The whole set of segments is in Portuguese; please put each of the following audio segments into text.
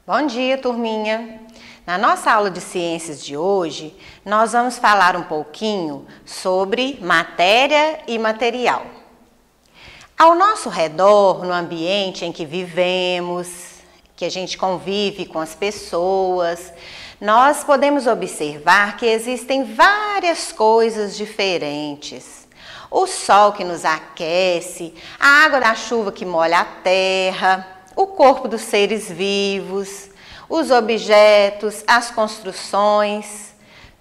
Bom dia, turminha! Na nossa aula de ciências de hoje, nós vamos falar um pouquinho sobre matéria e material. Ao nosso redor, no ambiente em que vivemos, que a gente convive com as pessoas, nós podemos observar que existem várias coisas diferentes. O sol que nos aquece, a água da chuva que molha a terra, o corpo dos seres vivos, os objetos, as construções,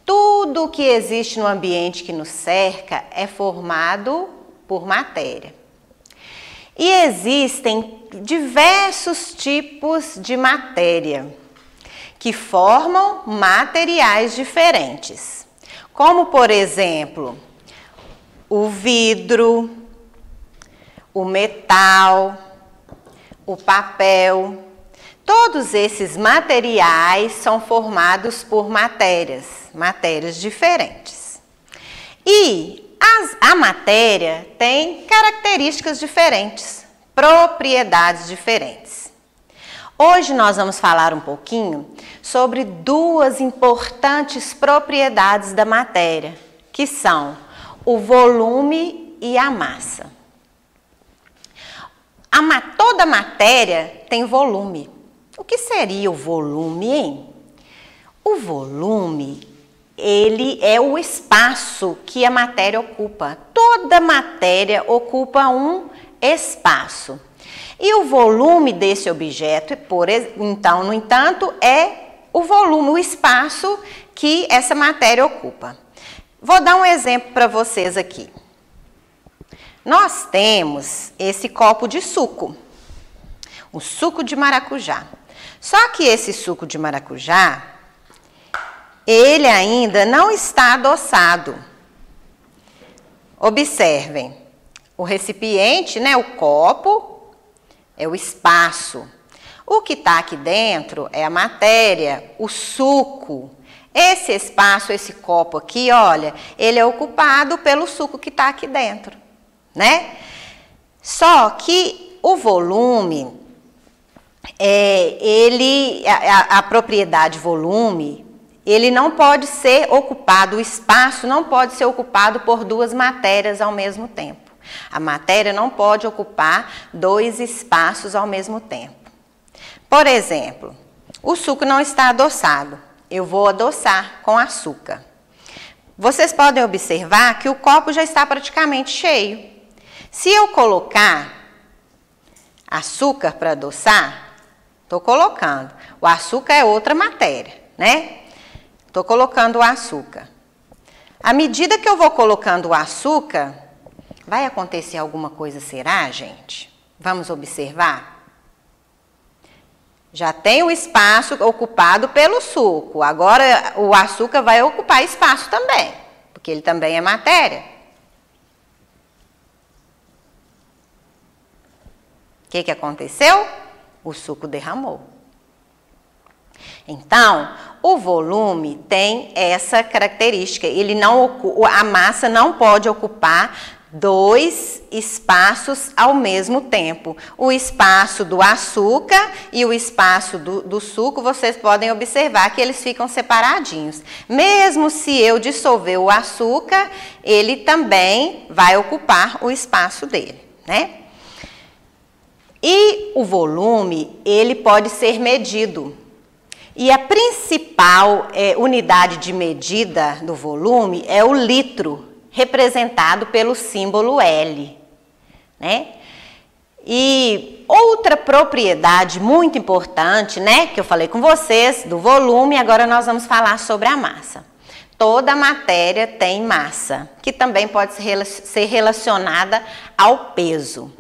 tudo o que existe no ambiente que nos cerca é formado por matéria. E existem diversos tipos de matéria que formam materiais diferentes, como por exemplo, o vidro, o metal, o papel. Todos esses materiais são formados por matérias diferentes. E a matéria tem características diferentes, propriedades diferentes. Hoje nós vamos falar um pouquinho sobre duas importantes propriedades da matéria, que são o volume e a massa. Toda matéria tem volume. O que seria o volume, hein? O volume, ele é o espaço que a matéria ocupa. Toda matéria ocupa um espaço. E o volume desse objeto, no entanto, é o volume, o espaço que essa matéria ocupa. Vou dar um exemplo para vocês aqui. Nós temos esse copo de suco, o suco de maracujá. Só que esse suco de maracujá, ele ainda não está adoçado. Observem, o recipiente, né, o copo, é o espaço. O que está aqui dentro é a matéria, o suco. Esse espaço, esse copo aqui, olha, ele é ocupado pelo suco que está aqui dentro, né? Só que o volume, a propriedade volume, ele não pode ser ocupado, o espaço não pode ser ocupado por duas matérias ao mesmo tempo. A matéria não pode ocupar dois espaços ao mesmo tempo. Por exemplo, o suco não está adoçado. Eu vou adoçar com açúcar. Vocês podem observar que o copo já está praticamente cheio. Se eu colocar açúcar para adoçar, estou colocando. O açúcar é outra matéria, né? Estou colocando o açúcar. À medida que eu vou colocando o açúcar, vai acontecer alguma coisa, será, gente? Vamos observar? Já tem o espaço ocupado pelo suco. Agora o açúcar vai ocupar espaço também, porque ele também é matéria. O que aconteceu? O suco derramou. Então, o volume tem essa característica. A massa não pode ocupar dois espaços ao mesmo tempo. O espaço do açúcar e o espaço do suco, vocês podem observar que eles ficam separadinhos. Mesmo se eu dissolver o açúcar, ele também vai ocupar o espaço dele, né? E o volume, ele pode ser medido. E a principal unidade de medida do volume é o litro, representado pelo símbolo L, né? E outra propriedade muito importante, né, que eu falei com vocês, do volume, agora nós vamos falar sobre a massa. Toda matéria tem massa, que também pode ser relacionada ao peso.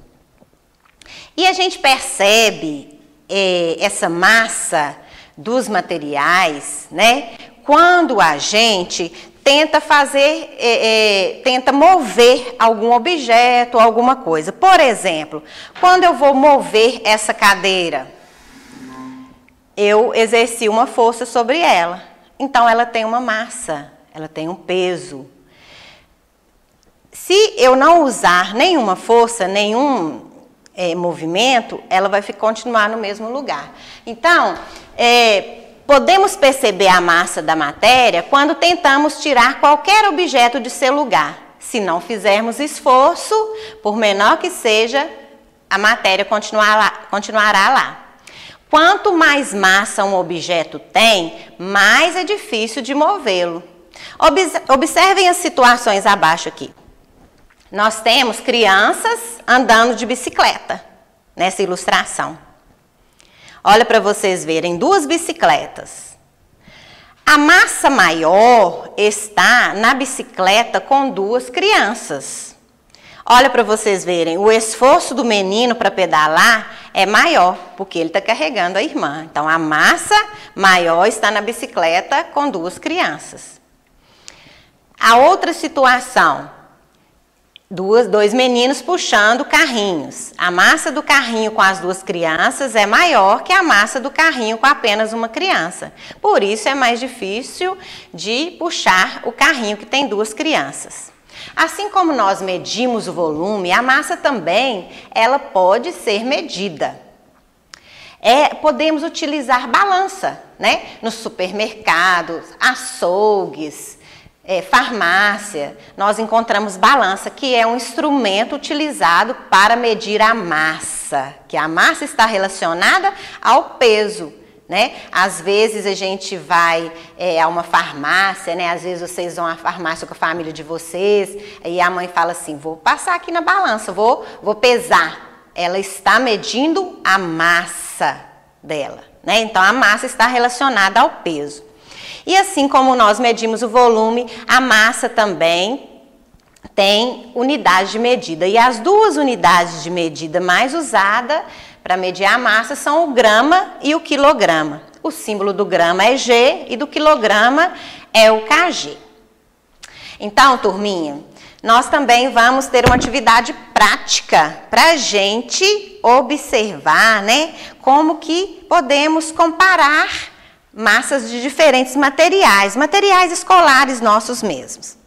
E a gente percebe essa massa dos materiais, né, quando a gente tenta mover algum objeto, alguma coisa. Por exemplo, quando eu vou mover essa cadeira, eu exerci uma força sobre ela. Então, ela tem uma massa, ela tem um peso. Se eu não usar nenhuma força, nenhum movimento, ela vai continuar no mesmo lugar. Então, podemos perceber a massa da matéria quando tentamos tirar qualquer objeto de seu lugar. Se não fizermos esforço, por menor que seja, a matéria continuará lá. Quanto mais massa um objeto tem, mais é difícil de movê-lo. Observem as situações abaixo aqui. Nós temos crianças andando de bicicleta nessa ilustração. Olha para vocês verem, duas bicicletas. A massa maior está na bicicleta com duas crianças. Olha para vocês verem, o esforço do menino para pedalar é maior, porque ele está carregando a irmã. Então, a massa maior está na bicicleta com duas crianças. A outra situação, dois meninos puxando carrinhos. A massa do carrinho com as duas crianças é maior que a massa do carrinho com apenas uma criança. Por isso é mais difícil de puxar o carrinho que tem duas crianças. Assim como nós medimos o volume, a massa também ela pode ser medida. Podemos utilizar balança, né? Nos supermercados, açougues, farmácia, nós encontramos balança, que é um instrumento utilizado para medir a massa, que a massa está relacionada ao peso, né? Às vezes a gente vai a uma farmácia, né? Às vezes vocês vão à farmácia com a família de vocês e a mãe fala assim, vou passar aqui na balança, vou pesar. Ela está medindo a massa dela, né? Então a massa está relacionada ao peso. E assim como nós medimos o volume, a massa também tem unidade de medida. E as duas unidades de medida mais usadas para medir a massa são o grama e o quilograma. O símbolo do grama é G e do quilograma é o kg. Então, turminha, nós também vamos ter uma atividade prática para a gente observar, né, como que podemos comparar massas de diferentes materiais escolares nossos mesmos.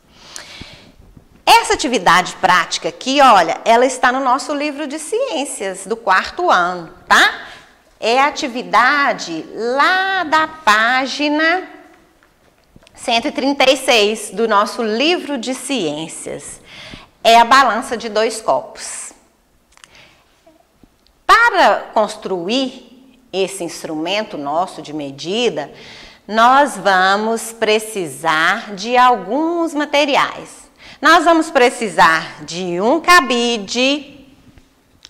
Essa atividade prática aqui, olha, ela está no nosso livro de ciências do 4º ano, tá? É a atividade lá da página 136 do nosso livro de ciências. É a balança de 2 copos. Para construir esse instrumento nosso de medida, nós vamos precisar de alguns materiais. Nós vamos precisar de um cabide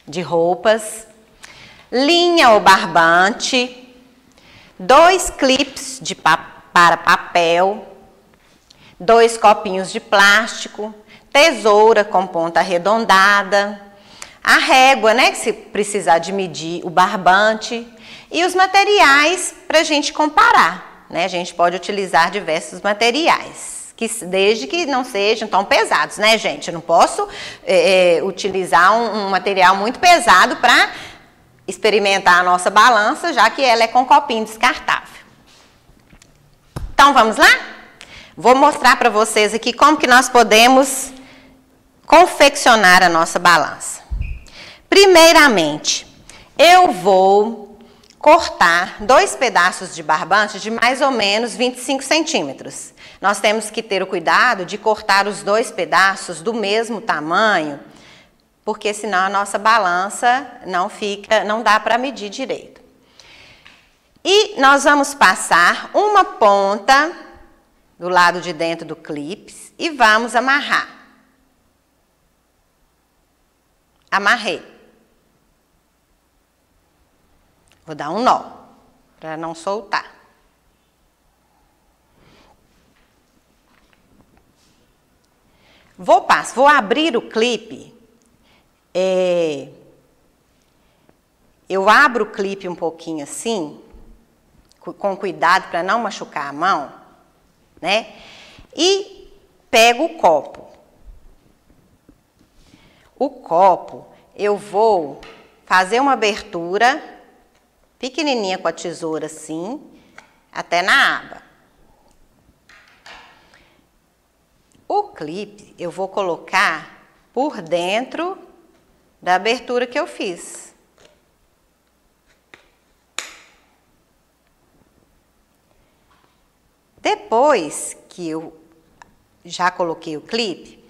de roupas, linha ou barbante, 2 clips para papel, 2 copinhos de plástico, tesoura com ponta arredondada, a régua, né, que se precisar de medir o barbante, e os materiais para a gente comparar, né? A gente pode utilizar diversos materiais, desde que não sejam tão pesados, né, gente? Eu não posso utilizar um material muito pesado para experimentar a nossa balança, já que ela é com copinho descartável. Então, vamos lá? Vou mostrar para vocês aqui como que nós podemos confeccionar a nossa balança. Primeiramente, eu vou cortar 2 pedaços de barbante de mais ou menos 25 centímetros. Nós temos que ter o cuidado de cortar os 2 pedaços do mesmo tamanho, porque senão a nossa balança não dá para medir direito. E nós vamos passar uma ponta do lado de dentro do clipe e vamos amarrar. Amarrei. Vou dar um nó, para não soltar. Vou abrir o clipe. Eu abro o clipe um pouquinho assim, com cuidado para não machucar a mão, né? E pego o copo. O copo, eu vou fazer uma abertura pequenininha com a tesoura assim, até na aba. O clipe eu vou colocar por dentro da abertura que eu fiz. Depois que eu já coloquei o clipe,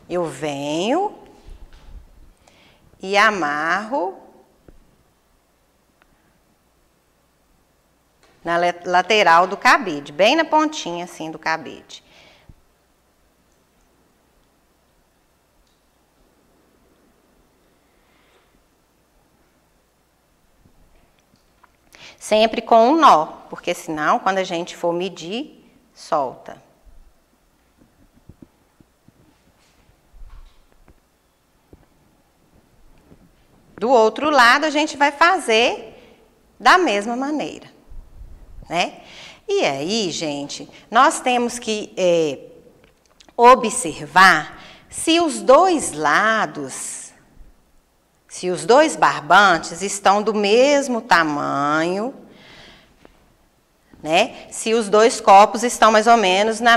eu venho e amarro na lateral do cabide, bem na pontinha assim do cabide. Sempre com um nó, porque senão, quando a gente for medir, solta. Do outro lado, a gente vai fazer da mesma maneira, né? E aí, gente, nós temos que observar se os dois lados, se os dois barbantes estão do mesmo tamanho, né? Se os dois copos estão mais ou menos na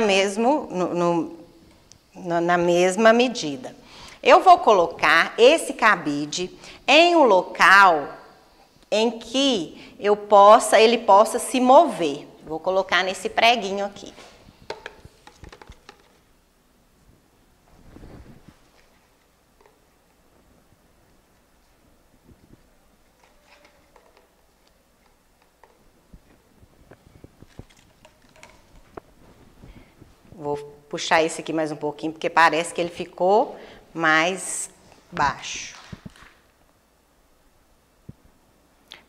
mesma medida. Eu vou colocar esse cabide em um local em que ele possa se mover. Vou colocar nesse preguinho aqui. Vou puxar esse aqui mais um pouquinho, porque parece que ele ficou mais baixo.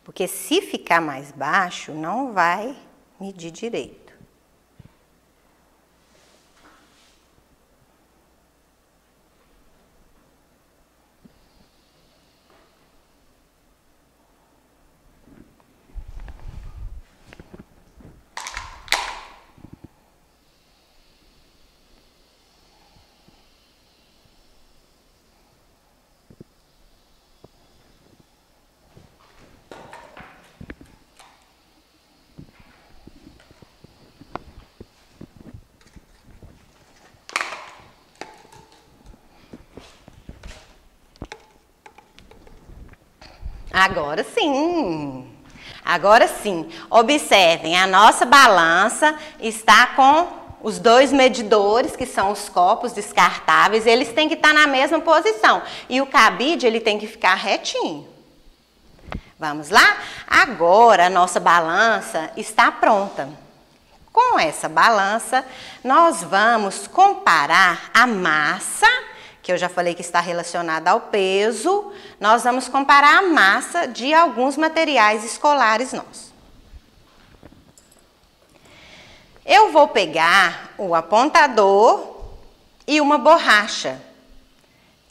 Porque se ficar mais baixo, não vai medir direito. Agora sim. Agora sim. Observem, a nossa balança está com os dois medidores, que são os copos descartáveis, eles têm que estar na mesma posição. E o cabide, ele tem que ficar retinho. Vamos lá? Agora, a nossa balança está pronta. Com essa balança, nós vamos comparar a massa, que eu já falei que está relacionada ao peso, nós vamos comparar a massa de alguns materiais escolares nossos. Eu vou pegar o apontador e uma borracha.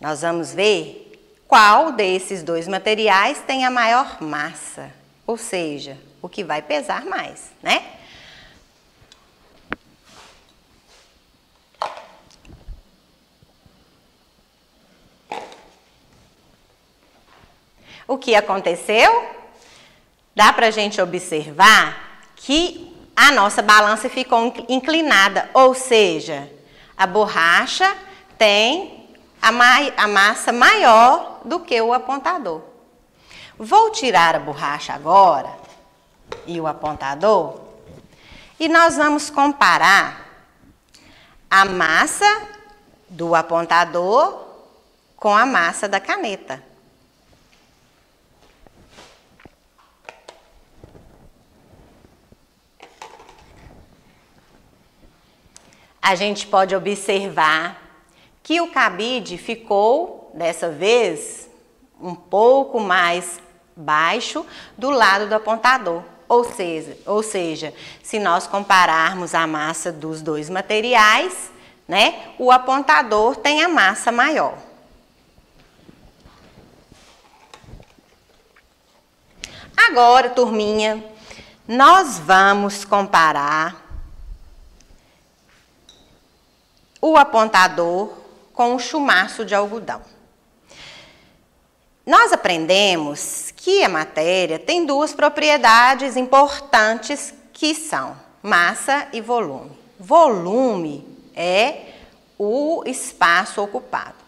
Nós vamos ver qual desses dois materiais tem a maior massa, ou seja, o que vai pesar mais, né? O que aconteceu? Dá para a gente observar que a nossa balança ficou inclinada, ou seja, a borracha tem a massa maior do que o apontador. Vou tirar a borracha agora e o apontador e nós vamos comparar a massa do apontador com a massa da caneta. A gente pode observar que o cabide ficou, dessa vez, um pouco mais baixo do lado do apontador. Ou seja, se nós compararmos a massa dos dois materiais, né, o apontador tem a massa maior. Agora, turminha, nós vamos comparar o apontador com o chumaço de algodão. Nós aprendemos que a matéria tem duas propriedades importantes que são massa e volume. Volume é o espaço ocupado.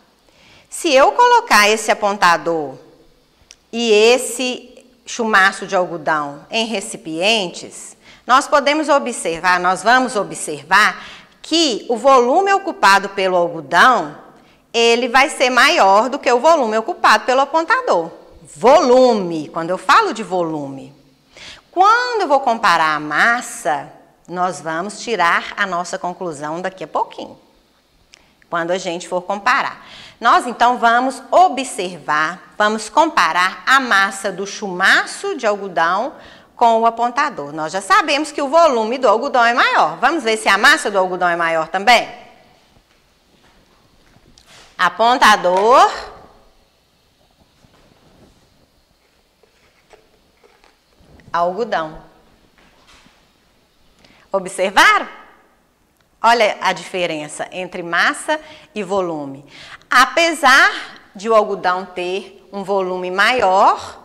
Se eu colocar esse apontador e esse chumaço de algodão em recipientes, nós vamos observar que o volume ocupado pelo algodão, ele vai ser maior do que o volume ocupado pelo apontador. Volume, quando eu falo de volume. Quando eu vou comparar a massa, nós vamos tirar a nossa conclusão daqui a pouquinho, quando a gente for comparar. Nós, então, vamos observar, vamos comparar a massa do chumaço de algodão com o apontador. Nós já sabemos que o volume do algodão é maior. Vamos ver se a massa do algodão é maior também? Apontador. Algodão. Observaram? Olha a diferença entre massa e volume. Apesar de o algodão ter um volume maior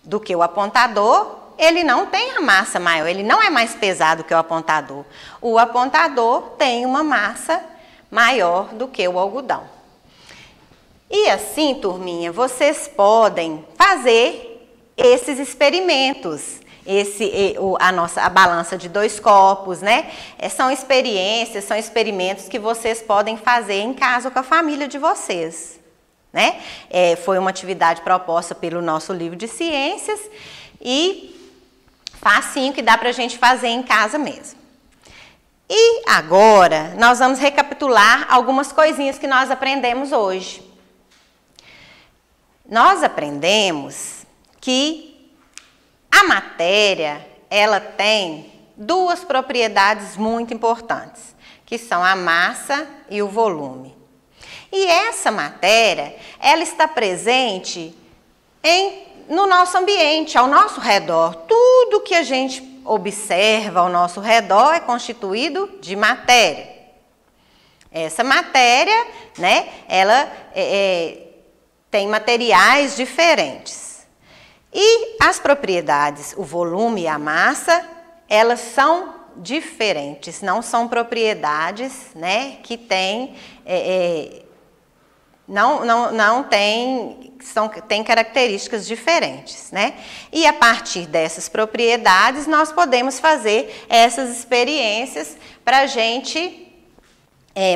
do que o apontador, ele não tem a massa maior, ele não é mais pesado que o apontador. O apontador tem uma massa maior do que o algodão. E assim, turminha, vocês podem fazer esses experimentos. A balança de 2 copos, né? São experiências, são experimentos que vocês podem fazer em casa com a família de vocês, né? Foi uma atividade proposta pelo nosso livro de ciências e facinho que dá pra gente fazer em casa mesmo. E agora, nós vamos recapitular algumas coisinhas que nós aprendemos hoje. Nós aprendemos que a matéria, ela tem 2 propriedades muito importantes, que são a massa e o volume. E essa matéria, ela está presente no nosso ambiente, ao nosso redor. Tudo que a gente observa ao nosso redor é constituído de matéria. Essa matéria, né, ela tem materiais diferentes. E as propriedades, o volume e a massa, elas são diferentes, não são propriedades, né, que têm, têm características diferentes, né? E a partir dessas propriedades, nós podemos fazer essas experiências para a gente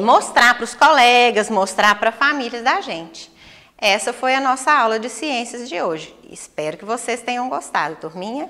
mostrar para os colegas, mostrar para a família da gente. Essa foi a nossa aula de ciências de hoje. Espero que vocês tenham gostado, turminha.